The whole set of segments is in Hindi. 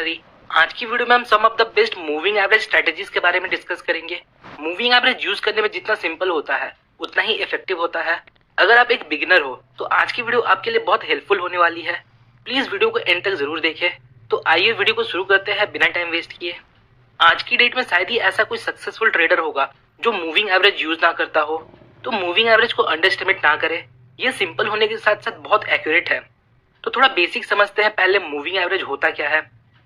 एक्स्ट्राऑर्डिनरी। आज की वीडियो में हम some of the best moving average strategies के बारे में डिस्कस करेंगे। मूविंग एवरेज यूज करने में जितना सिंपल होता है उतना ही इफेक्टिव होता है। अगर आप एक बिगिनर हो तो आज की वीडियो आपके लिए बहुत हेल्पफुल होने वाली है। प्लीज वीडियो को एंड तक जरूर देखें। तो आइए वीडियो को शुरू करते हैं बिना टाइम वेस्ट किए। आज की डेट में शायद ही ऐसा कोई सक्सेसफुल ट्रेडर होगा जो मूविंग एवरेज यूज ना करता हो। तो मूविंग एवरेज को अंडरएस्टिमेट ना करें, ये सिंपल होने के साथ साथ बहुत एक्यूरेट है। तो थोड़ा बेसिक समझते हैं पहले मूविंग एवरेज होता क्या है।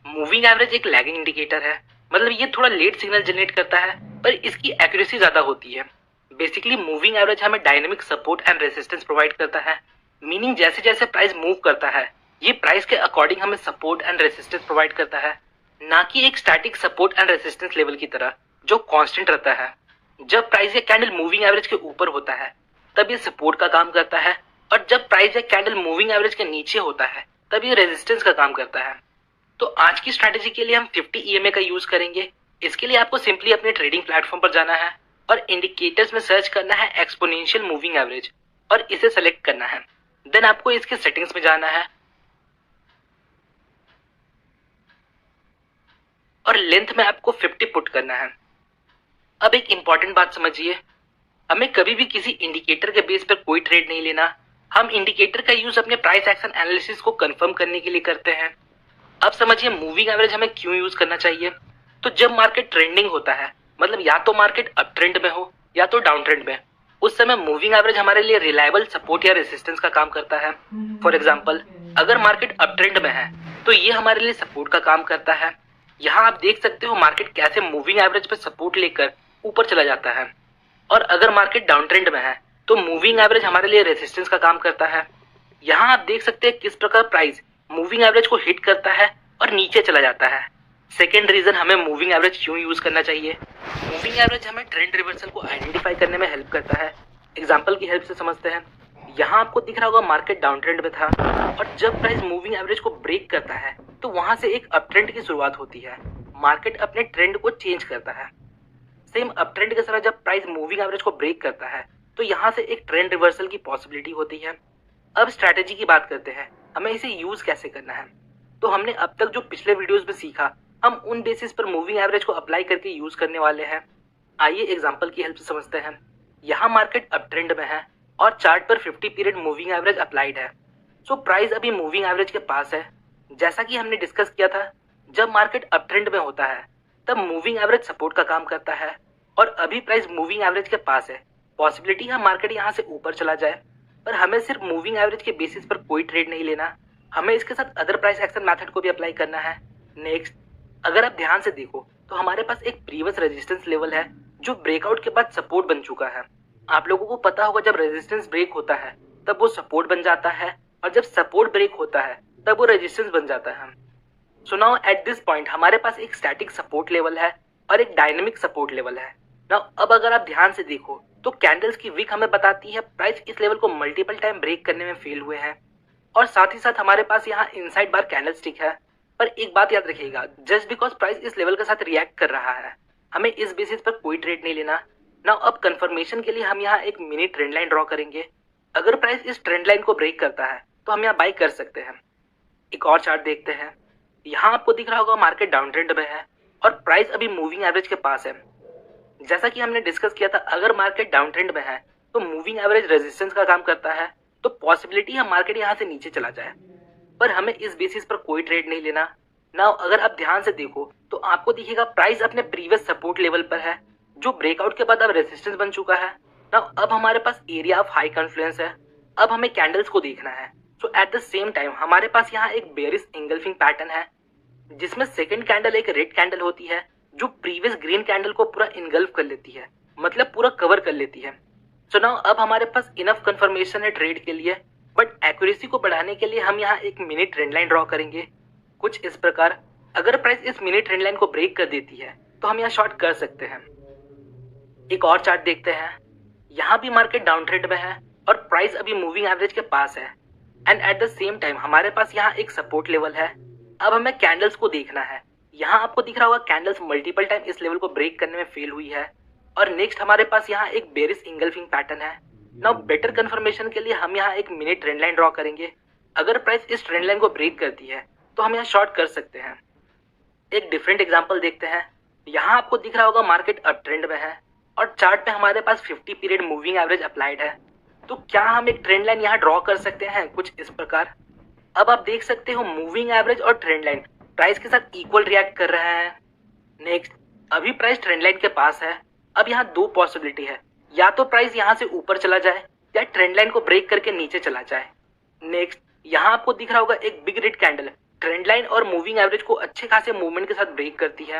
मूविंग एवरेज एक लैगिंग इंडिकेटर है, मतलब ये थोड़ा लेट सिग्नल जनरेट करता है पर इसकी एक्यूरेसी ज्यादा होती है। बेसिकली मूविंग एवरेज हमें dynamic support and resistance provide करता है, मीनिंग जैसे जैसे प्राइस मूव करता है ये प्राइस के अकॉर्डिंग हमें सपोर्ट एंड रेजिस्टेंस प्रोवाइड करता है, ना कि एक static support and resistance level की तरह जो कांस्टेंट रहता है। जब प्राइस या कैंडल मूविंग एवरेज के ऊपर होता है तब ये सपोर्ट का काम करता है, और जब प्राइस या कैंडल मूविंग एवरेज के नीचे होता है तब ये रेजिस्टेंस का काम करता है। तो आज की स्ट्रैटेजी के लिए हम 50 EMA का यूज करेंगे। इसके लिए आपको सिंपली अपने ट्रेडिंग प्लेटफॉर्म पर जाना है और इंडिकेटर्स में सर्च करना है एक्सपोनेंशियल मूविंग एवरेज और इसे सेलेक्ट करना है। देन आपको इसके सेटिंग्स में जाना है और लेंथ में आपको 50 पुट करना है। अब एक इंपॉर्टेंट बात समझिए, हमें कभी भी किसी इंडिकेटर के बेस पर कोई ट्रेड नहीं लेना। हम इंडिकेटर का यूज अपने प्राइस एक्शन एनालिसिस को कंफर्म करने के लिए करते हैं। अब समझिए मूविंग एवरेज हमें क्यों यूज करना चाहिए। तो जब मार्केट ट्रेंडिंग होता है, मतलब या तो मार्केट अप ट्रेंड में हो या तो डाउन ट्रेंड में, उस समय मूविंग एवरेज हमारे लिए रिलायबल सपोर्ट या रेजिस्टेंस का काम करता है। फॉर एग्जांपल, अगर मार्केट अप ट्रेंड में है तो ये हमारे लिए सपोर्ट का काम करता है। यहाँ आप देख सकते हो मार्केट कैसे मूविंग एवरेज पे सपोर्ट लेकर ऊपर चला जाता है। और अगर मार्केट डाउन ट्रेंड में है तो मूविंग एवरेज हमारे लिए रेजिस्टेंस का काम करता है। यहाँ आप देख सकते हैं किस प्रकार प्राइस मूविंग एवरेज को हिट करता है और नीचे चला जाता है। सेकेंड रीजन हमें मूविंग एवरेज क्यों यूज करना चाहिए। मूविंग एवरेज हमें ट्रेंड रिवर्सल को आइडेंटिफाई करने में हेल्प करता है। एग्जांपल की हेल्प से समझते हैं। यहाँ आपको दिख रहा होगा मार्केट डाउन ट्रेंड में था और जब प्राइस मूविंग एवरेज को ब्रेक करता है तो वहां से एक अप ट्रेंड की शुरुआत होती है। मार्केट अपने ट्रेंड को चेंज करता है। सेम अप ट्रेंड के समय जब प्राइस मूविंग एवरेज को ब्रेक करता है तो यहाँ से एक ट्रेंड रिवर्सल की पॉसिबिलिटी होती है। अब स्ट्रैटेजी की बात करते हैं, हमें इसे यूज कैसे करना है। तो हमने अब तक जो पिछले वीडियोस में सीखा हम उन बेसिस पर मूविंग एवरेज को अप्लाई करके यूज करने वाले हैं। आइए एग्जांपल की हेल्प से समझते हैं। यहाँ मार्केट अप ट्रेंड में है और चार्ट पर 50 पीरियड मूविंग एवरेज अप्लाइड है। सो प्राइस अभी मूविंग एवरेज के पास है। जैसा कि हमने डिस्कस किया था, जब मार्केट अप ट्रेंड में होता है तब मूविंग एवरेज सपोर्ट का काम करता है और अभी प्राइस मूविंग एवरेज के पास है। पॉसिबिलिटी है मार्केट यहाँ से ऊपर चला जाए, पर हमें सिर्फ मूविंग एवरेज के बेसिस पर कोई ट्रेड नहीं लेना, हमें इसके साथ अदर प्राइस एक्शन मेथड को भी अप्लाई करना है। नेक्स्ट, अगर आप ध्यान से देखो तो हमारे पास एक प्रीवियस रेजिस्टेंस लेवल है जो ब्रेकआउट के बाद सपोर्ट बन चुका है। आप लोगों को पता होगा जब रेजिस्टेंस ब्रेक होता है तब वो सपोर्ट बन जाता है और जब सपोर्ट ब्रेक होता है तब वो रेजिस्टेंस बन जाता है। So now at this point हमारे पास एक स्टैटिक सपोर्ट लेवल है और एक डायनेमिक सपोर्ट लेवल है। नाउ अब अगर आप ध्यान से देखो तो कैंडल्स की विक हमें बताती है प्राइस इस लेवल को मल्टीपल टाइम ब्रेक करने में फेल हुए हैं, और साथ ही साथ हमारे पास यहाँ इनसाइड बार कैंडल स्टिक है। पर एक बात याद रखिएगा, जस्ट बिकॉज प्राइस इस लेवल के साथ रिएक्ट कर रहा है हमें इस बेसिस पर कोई ट्रेड नहीं लेना। नाउ अब कंफर्मेशन के लिए हम यहाँ एक मिनी ट्रेंड लाइन ड्रॉ करेंगे। अगर प्राइस इस ट्रेंड लाइन को ब्रेक करता है तो हम यहाँ बाई कर सकते हैं। एक और चार्ट देखते हैं। यहाँ आपको दिख रहा होगा मार्केट डाउन ट्रेंड में है और प्राइस अभी मूविंग एवरेज के पास है। जैसा कि हमने डिस्कस किया था, अगर मार्केट डाउन ट्रेंड में है तो मूविंग एवरेज रेजिस्टेंस का काम करता है, तो पॉसिबिलिटी है मार्केट यहाँ से नीचे चला जाए, पर हमें इस बेसिस पर कोई ट्रेड नहीं लेना। नाउ अगर आप ध्यान से देखो तो आपको दिखेगा प्राइस अपने प्रीवियस सपोर्ट लेवल पर है जो ब्रेकआउट के बाद अब रेजिस्टेंस बन चुका है। नाउ अब हमारे पास एरिया ऑफ हाई कॉन्फ्लुएंस है। अब हमें कैंडल्स को देखना है। सो एट द सेम टाइम हमारे पास यहाँ एक बेयरिश इंगल्फिंग पैटर्न है जिसमें सेकंड कैंडल एक रेड कैंडल होती है जो प्रीवियस ग्रीन कैंडल को पूरा इनगल्फ कर लेती है, मतलब पूरा कवर कर लेती है। सो नाउ अब हमारे पास इनफ कंफर्मेशन है ट्रेड के लिए, बट एक्यूरेसी को बढ़ाने के लिए हम यहाँ एक मिनी ट्रेंड लाइन ड्रॉ करेंगे कुछ इस प्रकार। अगर प्राइस इस मिनी ट्रेंड लाइन को ब्रेक कर देती है तो हम यहाँ शॉर्ट कर सकते हैं। एक और चार्ट देखते हैं। यहाँ भी मार्केट डाउन ट्रेंड में है और प्राइस अभी मूविंग एवरेज के पास है and at the same time हमारे पास यहाँ एक सपोर्ट लेवल है। अब हमें कैंडल्स को देखना है। यहाँ आपको दिख रहा होगा कैंडल्स मल्टीपल टाइम इस लेवल को ब्रेक करने में फेल हुई है, और नेक्स्ट हमारे पास यहाँ एक बेरिश इंगल्फिंग पैटर्न है। नाउ बेटर कंफर्मेशन के लिए हम यहाँ एक मिनी ट्रेंड लाइन ड्रॉ करेंगे। अगर प्राइस इस ट्रेंड लाइन को ब्रेक करती है तो हम यहाँ शॉर्ट कर सकते हैं। एक डिफरेंट एग्जांपल देखते हैं। यहाँ आपको दिख रहा होगा मार्केट अप ट्रेंड में है और चार्ट पे हमारे पास 50 पीरियड मूविंग एवरेज अप्लाइड है। तो क्या हम एक ट्रेंड लाइन यहाँ ड्रॉ कर सकते हैं कुछ इस प्रकार। अब आप देख सकते हो मूविंग एवरेज और ट्रेंड लाइन प्राइस के साथ इक्वल रिएक्ट कर रहे हैं। नेक्स्ट, अभी प्राइस ट्रेंड लाइन के पास है। अब यहाँ दो पॉसिबिलिटी है, या तो प्राइस यहाँ से ऊपर चला जाए या ट्रेंड लाइन को ब्रेक करके नीचे चला जाए। नेक्स्ट, यहाँ आपको दिख रहा होगा एक big red candle trend line और मूविंग एवरेज को अच्छे खासे मूवमेंट के साथ ब्रेक करती है।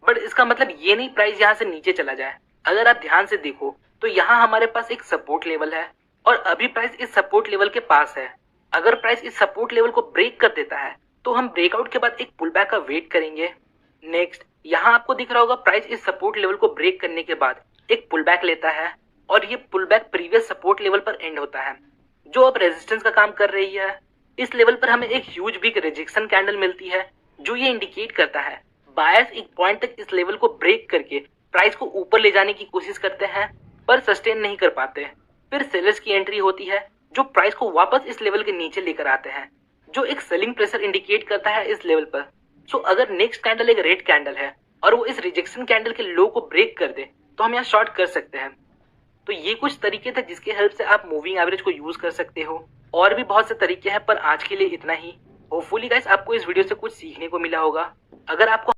बट इसका मतलब ये नहीं प्राइस यहाँ से नीचे चला जाए। अगर आप ध्यान से देखो तो यहाँ हमारे पास एक सपोर्ट लेवल है और अभी प्राइस इस सपोर्ट लेवल के पास है। अगर प्राइस इस सपोर्ट लेवल को ब्रेक कर देता है तो हम ब्रेकआउट के बाद एक पुलबैक का वेट करेंगे। नेक्स्ट, यहाँ आपको दिख रहा होगा प्राइस इस सपोर्ट लेवल को ब्रेक करने के बाद एक पुलबैक लेता है और ये पुलबैक प्रीवियस सपोर्ट लेवल पर एंड होता है, जो अब रेजिस्टेंस का काम कर रही है। इस लेवल पर हमें एक ह्यूज बिग रिजेक्शन कैंडल मिलती है, जो ये इंडिकेट करता है बायर्स एक पॉइंट तक इस लेवल को ब्रेक करके प्राइस को ऊपर ले जाने की कोशिश करते हैं पर सस्टेन नहीं कर पाते। फिर सेलर्स की एंट्री होती है जो प्राइस को वापस इस लेवल के नीचे लेकर आते हैं, जो एक सेलिंग प्रेशर इंडिकेट करता है इस लेवल पर। सो अगर नेक्स्ट कैंडल एक रेड कैंडल है और वो इस रिजेक्शन कैंडल के लो को ब्रेक कर दे तो हम यहाँ शॉर्ट कर सकते हैं। तो ये कुछ तरीके थे जिसके हेल्प से आप मूविंग एवरेज को यूज कर सकते हो। और भी बहुत से तरीके हैं पर आज के लिए इतना ही। होपफुली गाइस आपको इस वीडियो से कुछ सीखने को मिला होगा। अगर आपको